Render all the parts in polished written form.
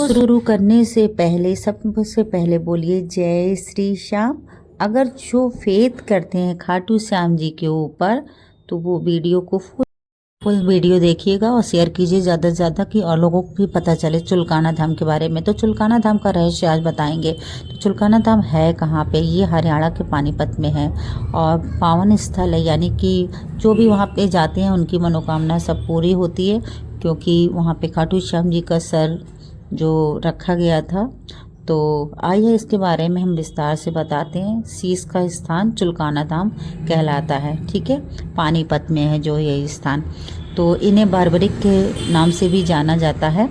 को शुरू करने से पहले सबसे पहले बोलिए जय श्री श्याम। अगर जो फेथ करते हैं खाटू श्याम जी के ऊपर तो वो वीडियो को फुल वीडियो देखिएगा और शेयर कीजिए ज़्यादा से ज़्यादा कि और लोगों को भी पता चले चुलकाना धाम के बारे में। तो चुलकाना धाम का रहस्य आज बताएंगे। तो चुलकाना धाम है कहाँ पे? ये हरियाणा के पानीपत में है और पावन स्थल है, यानी कि जो भी वहाँ पे जाते हैं उनकी मनोकामना सब पूरी होती है, क्योंकि वहाँ पे खाटू श्याम जी का सर जो रखा गया था। तो आइए इसके बारे में हम विस्तार से बताते हैं। शीश का स्थान चुलकाना धाम कहलाता है, ठीक है, पानीपत में है जो ये स्थान। तो इन्हें बारबरिक के नाम से भी जाना जाता है।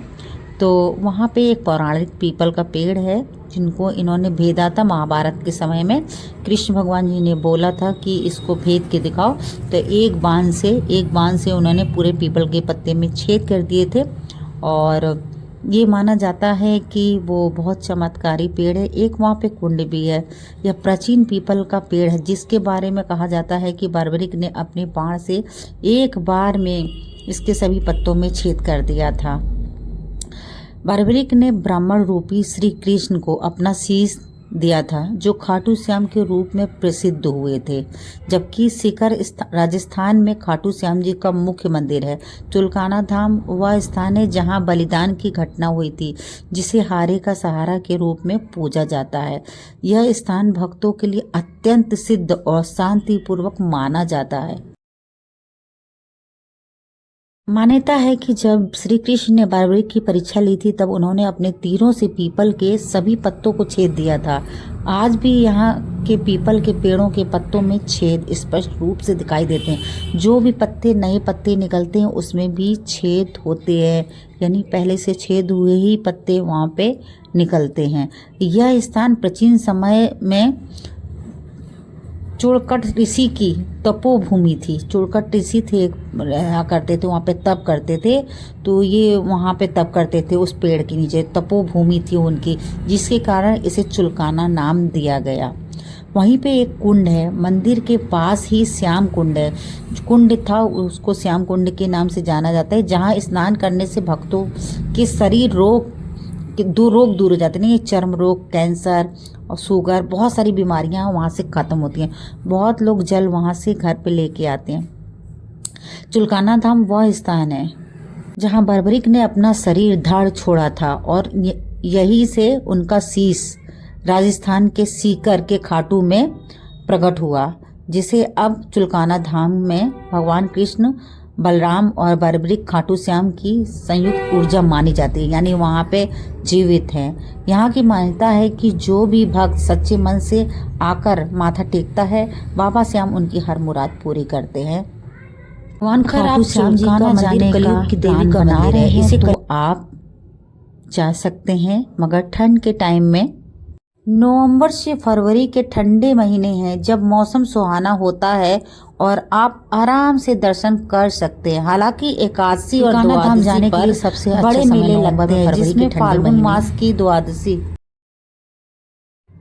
तो वहाँ पे एक पौराणिक पीपल का पेड़ है जिनको इन्होंने भेदा था महाभारत के समय में। कृष्ण भगवान जी ने बोला था कि इसको भेद के दिखाओ, तो एक बाण से उन्होंने पूरे पीपल के पत्ते में छेद कर दिए थे। और ये माना जाता है कि वो बहुत चमत्कारी पेड़ है। एक वहाँ पे कुंड भी है। यह प्राचीन पीपल का पेड़ है जिसके बारे में कहा जाता है कि बारबरिक ने अपने बाण से एक बार में इसके सभी पत्तों में छेद कर दिया था। बारबरिक ने ब्राह्मण रूपी श्री कृष्ण को अपना शीश दिया था जो खाटू श्याम के रूप में प्रसिद्ध हुए थे, जबकि सीकर राजस्थान में खाटू श्याम जी का मुख्य मंदिर है। चुलकाना धाम वह स्थान है जहां बलिदान की घटना हुई थी, जिसे हारे का सहारा के रूप में पूजा जाता है। यह स्थान भक्तों के लिए अत्यंत सिद्ध और शांतिपूर्वक माना जाता है। मान्यता है कि जब श्री कृष्ण ने बारबरिक की परीक्षा ली थी तब उन्होंने अपने तीरों से पीपल के सभी पत्तों को छेद दिया था। आज भी यहाँ के पीपल के पेड़ों के पत्तों में छेद स्पष्ट रूप से दिखाई देते हैं। जो भी नए पत्ते निकलते हैं उसमें भी छेद होते हैं, यानी पहले से छेद हुए ही पत्ते वहाँ पे निकलते हैं। यह स्थान प्राचीन समय में चूड़कट ऋषि की तपोभूमि थी। चूड़कट ऋषि थे, रहा करते थे वहाँ पे, तप करते थे। तो ये वहाँ पे तप करते थे उस पेड़ के नीचे, तपोभूमि थी उनकी, जिसके कारण इसे चुलकाना नाम दिया गया। वहीं पे एक कुंड है, मंदिर के पास ही श्याम कुंड है। कुंड था उसको श्याम कुंड के नाम से जाना जाता है, जहाँ स्नान करने से भक्तों के शरीर रोग दूर हो जाते हैं। ये चर्म रोग, कैंसर और शुगर, बहुत सारी बीमारियां वहाँ से ख़त्म होती हैं। बहुत लोग जल वहाँ से घर पे लेके आते हैं। चुलकाना धाम वह स्थान है जहाँ बारबरिक ने अपना शरीर धाड़ छोड़ा था और यही से उनका शीश राजस्थान के सीकर के खाटू में प्रकट हुआ, जिसे अब चुलकाना धाम में भगवान कृष्ण, बलराम और बारबरिक खाटू श्याम की संयुक्त ऊर्जा मानी जाती है, यानी वहाँ पे जीवित हैं। यहाँ की मान्यता है कि जो भी भक्त सच्चे मन से आकर माथा टेकता है, बाबा श्याम उनकी हर मुराद पूरी करते हैं। भगवान खाटू श्याम जी का मंदिर कलयुग की देवी का बना रहे हैं, इसे तो आप जा सकते हैं, मगर ठंड के टाइम में नवंबर से फरवरी के ठंडे महीने हैं जब मौसम सुहाना होता है और आप आराम से दर्शन कर सकते हैं। हालांकि एकादशी और द्वादशी जाने के लिए सबसे बड़े मेले लगते हैं, जिसमें फाल्गुन मास की द्वादशी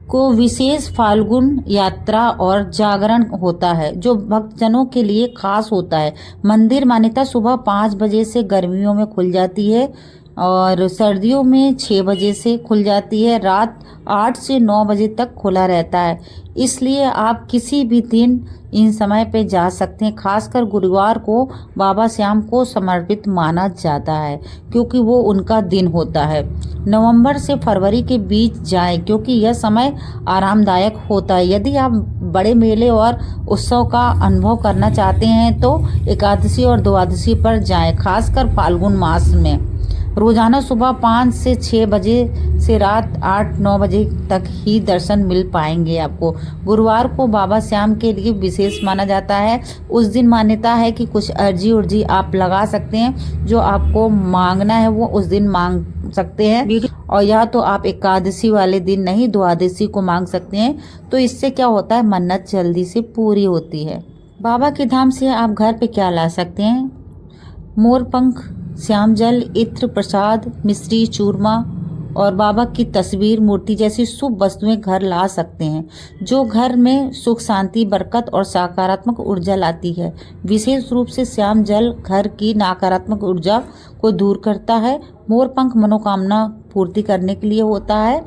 को विशेष फाल्गुन यात्रा और जागरण होता है, जो भक्तजनों के लिए खास होता है। मंदिर मान्यता सुबह 5 बजे से गर्मियों में खुल जाती है और सर्दियों में 6 बजे से खुल जाती है। रात 8 से 9 बजे तक खुला रहता है, इसलिए आप किसी भी दिन इन समय पे जा सकते हैं। खासकर गुरुवार को बाबा श्याम को समर्पित माना जाता है, क्योंकि वो उनका दिन होता है। नवंबर से फरवरी के बीच जाएं, क्योंकि यह समय आरामदायक होता है। यदि आप बड़े मेले और उत्सव का अनुभव करना चाहते हैं तो एकादशी और द्वादशी पर जाएं, खासकर फाल्गुन मास में। रोजाना सुबह 5 से 6 बजे से रात 8-9 बजे तक ही दर्शन मिल पाएंगे आपको। गुरुवार को बाबा श्याम के लिए विशेष माना जाता है। उस दिन मान्यता है कि कुछ अर्जी आप लगा सकते हैं, जो आपको मांगना है वो उस दिन मांग सकते हैं। और या तो आप एकादशी वाले दिन नहीं, द्वादशी को मांग सकते हैं। तो इससे क्या होता है, मन्नत जल्दी से पूरी होती है। बाबा के धाम से आप घर पे क्या ला सकते हैं? मोरपंख, श्याम जल, इत्र, प्रसाद, मिश्री, चूरमा और बाबा की तस्वीर, मूर्ति जैसी शुभ वस्तुएं घर ला सकते हैं, जो घर में सुख, शांति, बरकत और सकारात्मक ऊर्जा लाती है। विशेष रूप से श्याम जल घर की नकारात्मक ऊर्जा को दूर करता है। मोर पंख मनोकामना पूर्ति करने के लिए होता है।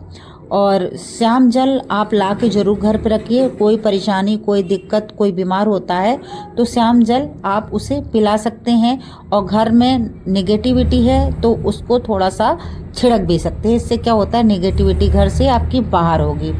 और श्याम जल आप ला के जरूर घर पे रखिए। कोई परेशानी, कोई दिक्कत, कोई बीमार होता है तो श्याम जल आप उसे पिला सकते हैं। और घर में नेगेटिविटी है तो उसको थोड़ा सा छिड़क भी सकते हैं। इससे क्या होता है, नेगेटिविटी घर से आपकी बाहर होगी।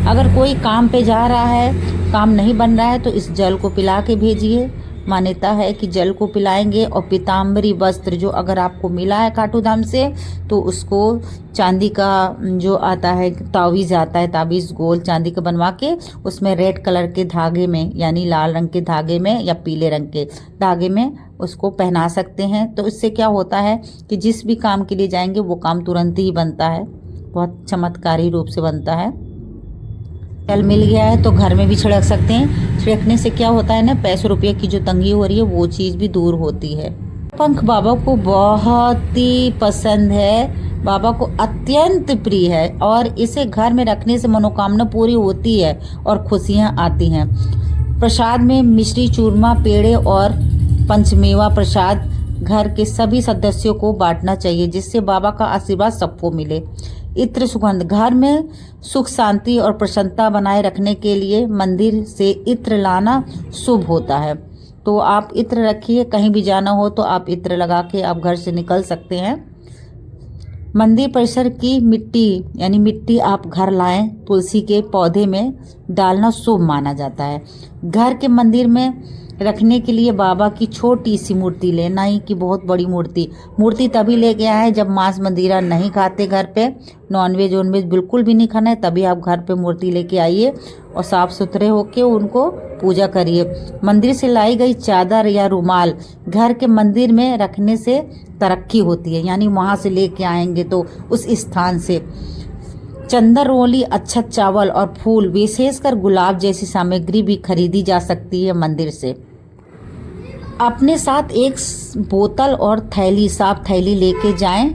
अगर कोई काम पे जा रहा है, काम नहीं बन रहा है तो इस जल को पिला के भेजिए। मान्यता है कि जल को पिलाएंगे और पीताम्बरी वस्त्र जो अगर आपको मिला है खाटू धाम से, तो उसको चांदी का जो आता है तावीज़ आता है, तावीज़ गोल चांदी का बनवा के उसमें रेड कलर के धागे में, यानी लाल रंग के धागे में या पीले रंग के धागे में उसको पहना सकते हैं। तो इससे क्या होता है कि जिस भी काम के लिए जाएंगे वो काम तुरंत ही बनता है, बहुत चमत्कारी रूप से बनता है। जल मिल गया है तो घर में भी छिड़क सकते हैं। छिड़कने से क्या होता है ना, पैसे रुपये की जो तंगी हो रही है वो चीज़ भी दूर होती है। पंख बाबा को बहुत ही पसंद है, बाबा को अत्यंत प्रिय है और इसे घर में रखने से मनोकामना पूरी होती है और खुशियाँ आती हैं। प्रसाद में मिश्री, चूरमा, पेड़े और पंचमेवा प्रसाद घर के सभी सदस्यों को बांटना चाहिए, जिससे बाबा का आशीर्वाद सबको मिले। इत्र सुगंध, घर में सुख, शांति और प्रसन्नता बनाए रखने के लिए मंदिर से इत्र लाना शुभ होता है। तो आप इत्र रखिए, कहीं भी जाना हो तो आप इत्र लगा के आप घर से निकल सकते हैं। मंदिर परिसर की मिट्टी, यानी मिट्टी आप घर लाएं, तुलसी के पौधे में डालना शुभ माना जाता है। घर के मंदिर में रखने के लिए बाबा की छोटी सी मूर्ति लें, ना ही कि बहुत बड़ी मूर्ति तभी लेके आए जब मांस मदिरा नहीं खाते, घर पे नॉनवेज वॉनवेज बिल्कुल भी नहीं खाना है, तभी आप घर पे मूर्ति लेके आइए और साफ सुथरे होके उनको पूजा करिए। मंदिर से लाई गई चादर या रुमाल घर के मंदिर में रखने से तरक्की होती है, यानी वहाँ से लेके आएंगे तो उस स्थान से। चंदन, रोली, अच्छत, चावल और फूल, विशेषकर गुलाब जैसी सामग्री भी खरीदी जा सकती है मंदिर से। अपने साथ एक बोतल और थैली, साफ थैली लेके जाएं,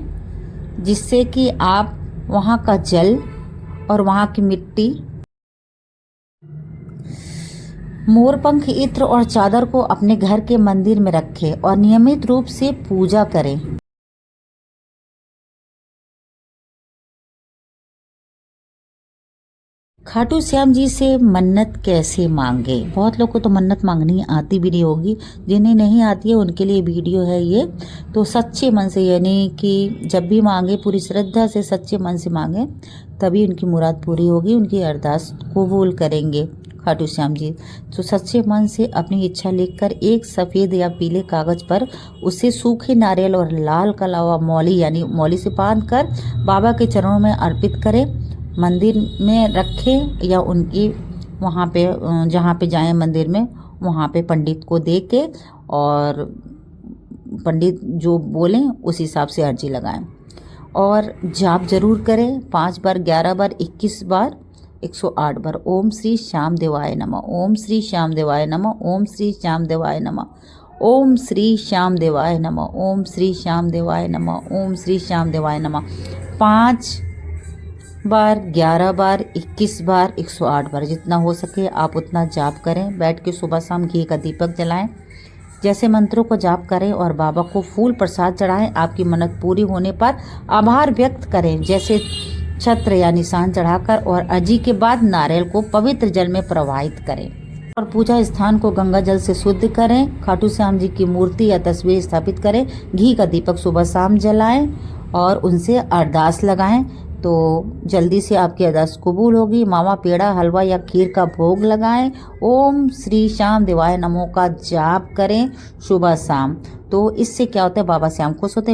जिससे कि आप वहाँ का जल और वहाँ की मिट्टी, मोरपंख, इत्र और चादर को अपने घर के मंदिर में रखें और नियमित रूप से पूजा करें। खाटू श्याम जी से मन्नत कैसे मांगे। बहुत लोग को तो मन्नत मांगनी आती भी नहीं होगी, जिन्हें नहीं आती है उनके लिए वीडियो है ये। तो सच्चे मन से, यानी कि जब भी मांगे पूरी श्रद्धा से सच्चे मन से मांगे, तभी उनकी मुराद पूरी होगी, उनकी अरदास कबूल करेंगे खाटू श्याम जी। तो सच्चे मन से अपनी इच्छा लिखकर एक सफ़ेद या पीले कागज़ पर उसे सूखे नारियल और लाल कलावा मौली, यानी मौली से बांध कर बाबा के चरणों में अर्पित करें। मंदिर में रखें या उनकी वहाँ पे जहाँ पे जाएं मंदिर में, वहाँ पे पंडित को दे के और पंडित जो बोलें उस हिसाब से अर्जी लगाएं। और जाप जरूर करें 5 बार, 11 बार, 21 बार, 108 बार। ओम श्री श्याम देवाय नमः, ओम श्री श्याम देवाय नमः, ओम श्री श्याम देवाय नमः, ओम श्री श्याम देवाय नमः, ओम श्री श्याम देवाय नमः, ओम श्री श्याम देवाय नमः। 5 बार, 11 बार, 21 बार, 108 बार, जितना हो सके आप उतना जाप करें। बैठ के सुबह शाम घी का दीपक जलाएं। जैसे मंत्रों को जाप करें और बाबा को फूल प्रसाद चढ़ाएं। आपकी मन्नत पूरी होने पर आभार व्यक्त करें, जैसे छत्र या निशान चढ़ाकर, और अर्जी के बाद नारियल को पवित्र जल में प्रवाहित करें और पूजा स्थान को गंगा जल से शुद्ध करें। खाटू श्याम जी की मूर्ति या तस्वीर स्थापित करें। घी का दीपक सुबह शाम जलाएं और उनसे अरदास लगाएं, तो जल्दी से आपकी अरदास कबूल होगी। मावा, पेड़ा, हलवा या खीर का भोग लगाएं। ओम श्री श्याम देवाय नमो का जाप करें सुबह शाम। तो इससे क्या होता है, बाबा श्याम खुश होते हैं।